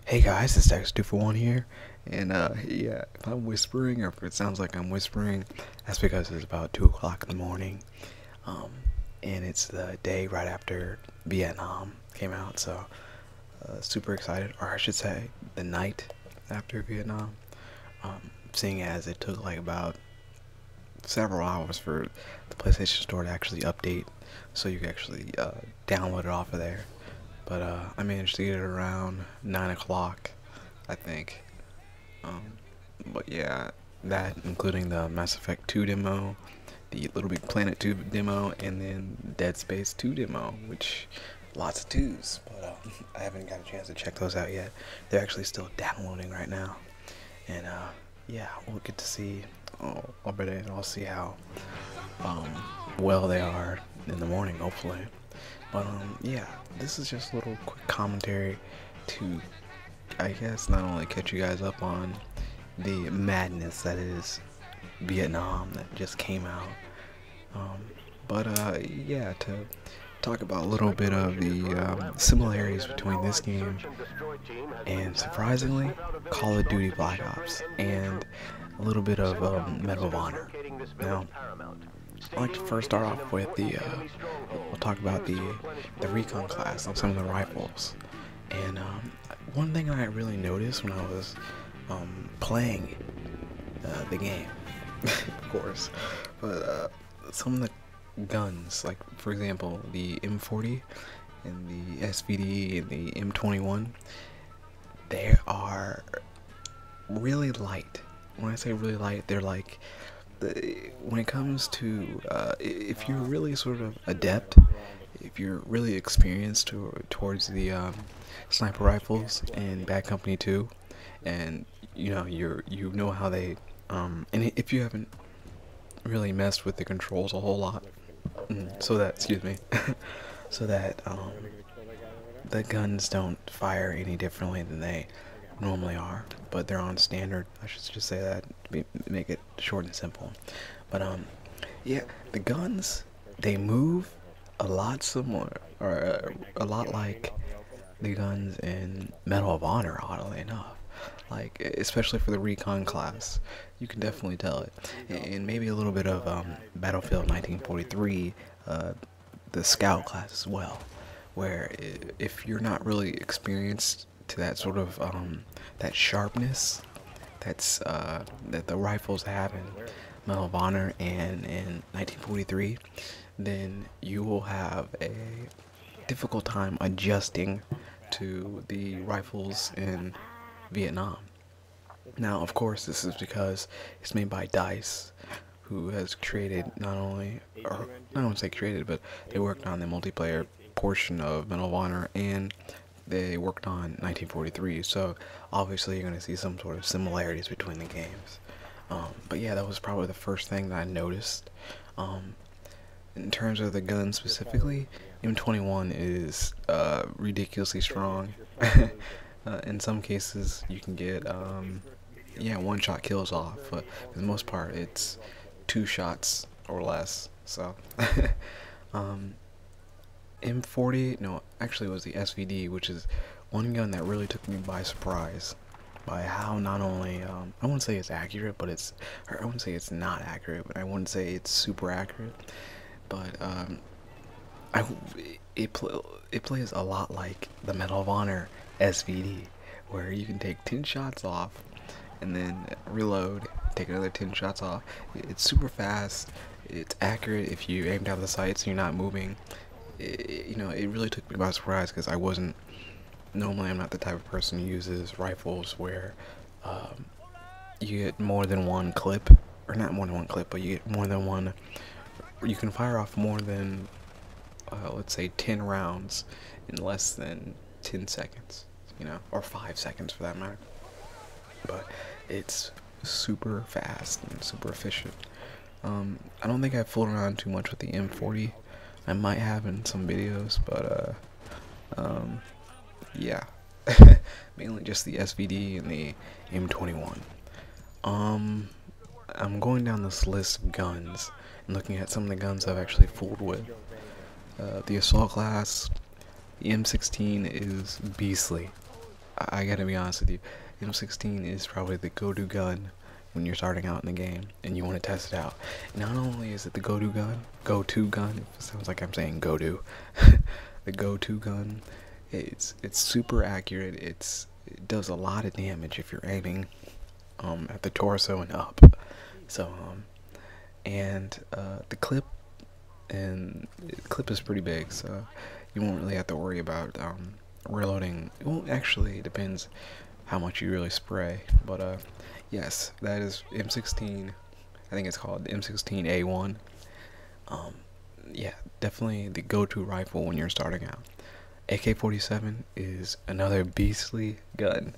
Hey guys, it's BC2 here, and yeah, if I'm whispering or if it sounds like I'm whispering, that's because it's about 2 o'clock in the morning, um, and it's the day right after Vietnam came out, so super excited, or I should say, the night after Vietnam, seeing as it took like about several hours for the PlayStation Store to actually update, so you could actually download it off of there. But I managed to get it around 9 o'clock, I think. Um, but yeah, that including the Mass Effect 2 demo, the Little Big Planet 2 demo, and then Dead Space 2 demo, which lots of twos. But I haven't got a chance to check those out yet. They're actually still downloading right now, and yeah, we'll get to see. I'll bet I'll see how well they are in the morning, hopefully. But yeah, this is just a little quick commentary to, I guess, not only catch you guys up on the madness that is Vietnam that just came out, but yeah, to talk about a little bit of the similarities between this game and, surprisingly, Call of Duty Black Ops, and a little bit of Medal of Honor. Now, I'd like to first start off with we'll talk about the Recon class and some of the rifles. And one thing I really noticed when I was playing the game, of course, but some of the guns, like for example the M40 and the SVD and the M21, they are really light. When I say really light, they're like, when it comes to if you're really sort of adept, if you're really experienced towards the sniper rifles and Bad Company 2, and you know how they and if you haven't really messed with the controls a whole lot, so that so that the guns don't fire any differently than they normally are, but they're on standard. I should just say that to make it short and simple. But yeah, the guns, they move a lot similar, or a lot like the guns in Medal of Honor, oddly enough. Like, especially for the Recon class, you can definitely tell it, and maybe a little bit of Battlefield 1943, the Scout class as well, where if you're not really experienced to that sort of that sharpness that the rifles have in Medal of Honor and in 1943, then you will have a difficult time adjusting to the rifles in Vietnam. Now, of course, this is because it's made by DICE, who has created not only, or I don't say created, but they worked on the multiplayer portion of Medal of Honor, and they worked on 1943, so obviously you're going to see some sort of similarities between the games. But yeah, that was probably the first thing that I noticed. In terms of the gun specifically, M21 is ridiculously strong. In some cases, you can get yeah, one-shot kills off, but for the most part, it's 2 shots or less. So M40, no, actually it was the SVD, which is one gun that really took me by surprise by how not only, I wouldn't say it's accurate, but I wouldn't say it's not accurate, but I wouldn't say it's super accurate, but it plays a lot like the Medal of Honor SVD, where you can take 10 shots off and then reload, take another 10 shots off. It's super fast, it's accurate if you aim down the sights and you're not moving. You know, it really took me by surprise, because normally I'm not the type of person who uses rifles where you get more than one clip, or not more than one clip, but you get more than one, you can fire off more than, let's say 10 rounds in less than 10 seconds, or 5 seconds for that matter. But it's super fast and super efficient. I don't think I've fooled around too much with the M40. I might have in some videos, but yeah, mainly just the SVD and the M21. I'm going down this list of guns and looking at some of the guns I've actually fooled with. The Assault class, the M16 is beastly. I gotta be honest with you, M16 is probably the go-to gun when you're starting out in the game and you want to test it out. Not only is it the go-to gun, it sounds like I'm saying go-to, the go-to gun. It's super accurate. It does a lot of damage if you're aiming at the torso and up. So and the clip is pretty big, so you won't really have to worry about reloading. Well, actually, it depends how much you really spray, but yes, that is M16. I think it's called the M16A1. Yeah, definitely the go-to rifle when you're starting out. AK-47 is another beastly gun.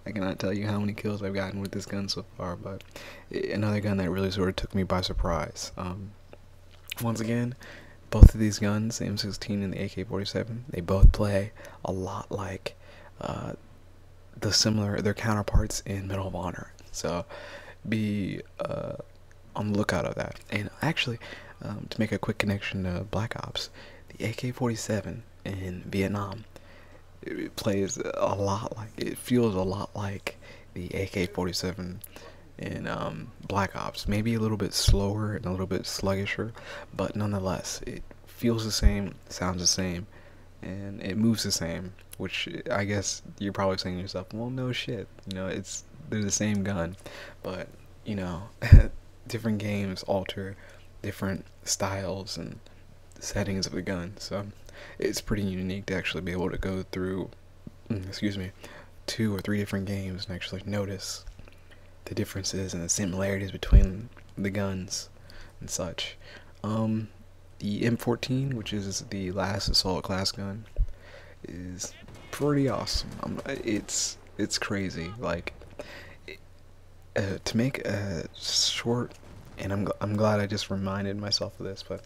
I cannot tell you how many kills I've gotten with this gun so far, but another gun that really sort of took me by surprise. Once again, both of these guns, the M16 and the AK-47, they both play a lot like their counterparts in Medal of Honor. So be on the lookout of that. And actually, to make a quick connection to Black Ops, the AK-47 in Vietnam, it plays a lot like, it feels a lot like the AK-47 in Black Ops. Maybe a little bit slower and a little bit sluggisher, but nonetheless, it feels the same, sounds the same, and it moves the same. Which I guess you're probably saying to yourself, well, no shit, you know, they're the same gun, but you know, different games alter different styles and settings of the gun, so it's pretty unique to actually be able to go through, excuse me, 2 or 3 different games and actually notice the differences and the similarities between the guns and such. The M14, which is the last Assault class gun, is pretty awesome. It's crazy. Like, to make a short, and I'm glad I just reminded myself of this, but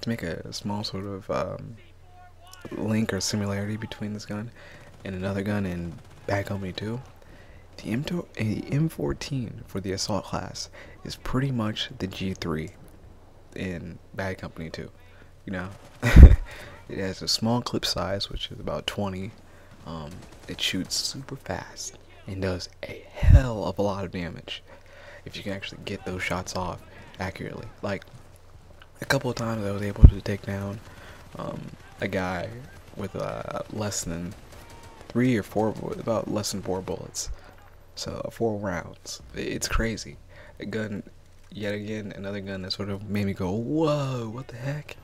to make a small sort of link or similarity between this gun and another gun in Bad Company 2, the M14 for the Assault class is pretty much the G3 in Bad Company 2. You know, it has a small clip size, which is about 20. It shoots super fast and does a hell of a lot of damage if you can actually get those shots off accurately. Like, a couple of times I was able to take down a guy with less than 3 or 4, about less than 4 bullets. So 4 rounds. It's crazy. A gun, yet again, another gun that sort of made me go, whoa, what the heck?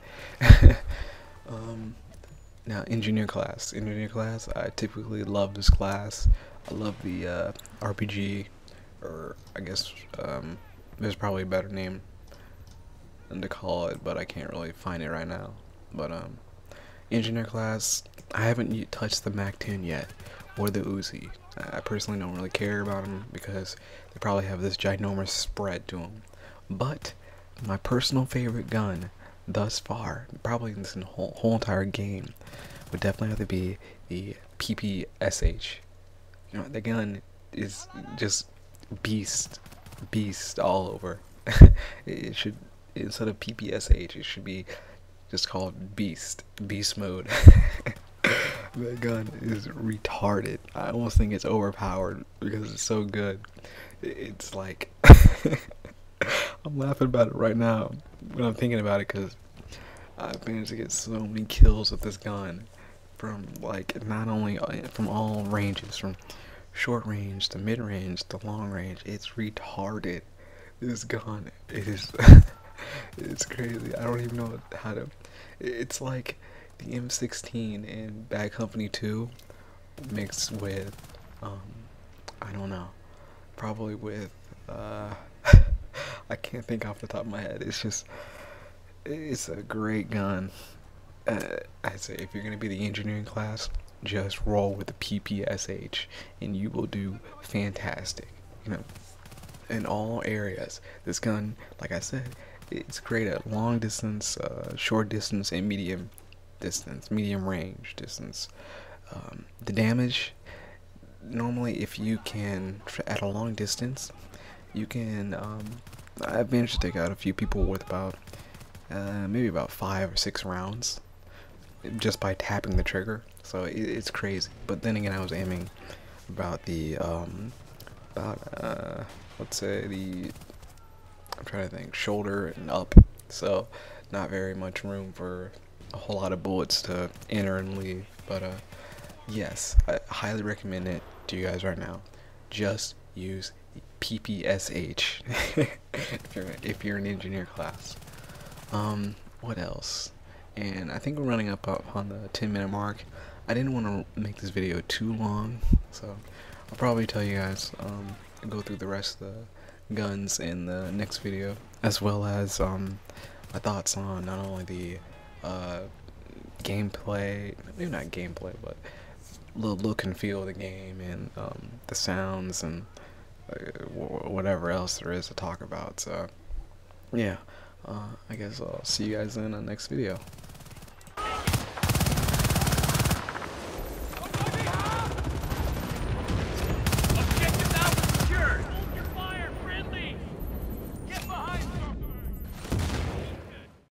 Now, engineer class, I typically love this class. I love the RPG, or I guess there's probably a better name than to call it, but I can't really find it right now. But engineer class, I haven't touched the MAC-10 yet, or the Uzi. I personally don't really care about them because they probably have this ginormous spread to them. But my personal favorite gun thus far, probably in this whole entire game, would definitely have to be the pp.SH. You know, the gun is just beast all over. It should, instead of pp.SH, it should be just called beast mode. That gun is retarded. I almost think it's overpowered because it's so good. It's like I'm laughing about it right now when I'm thinking about it, because I've managed to get so many kills with this gun, from like not only from all ranges, from short range to mid range to long range. It's retarded. This gun is it's crazy. I don't even know how to. It's like the M16 in Bad Company 2 mixed with I don't know, probably with I can't think off the top of my head. It's a great gun. I'd say if you're gonna be the engineering class, just roll with the pp.SH and you will do fantastic. You know, in all areas. This gun, like I said, it's great at long distance, short distance, and medium range distance. The damage, normally if you can, at a long distance, you can, I've managed to take out a few people with about, maybe about 5 or 6 rounds. just by tapping the trigger. So it's crazy. But then again, I was aiming about the let's say the, I'm trying to think, shoulder and up. So not very much room for a whole lot of bullets to enter and leave. But yes, I highly recommend it to you guys right now. Just use PPSH if you're an engineer class. What else? And I think we're running up on the 10-minute mark. I didn't want to make this video too long, so I'll probably tell you guys, go through the rest of the guns in the next video, as well as my thoughts on not only the gameplay, maybe not gameplay, but the look and feel of the game, and the sounds, and whatever else there is to talk about. So yeah, I guess I'll see you guys in the next video.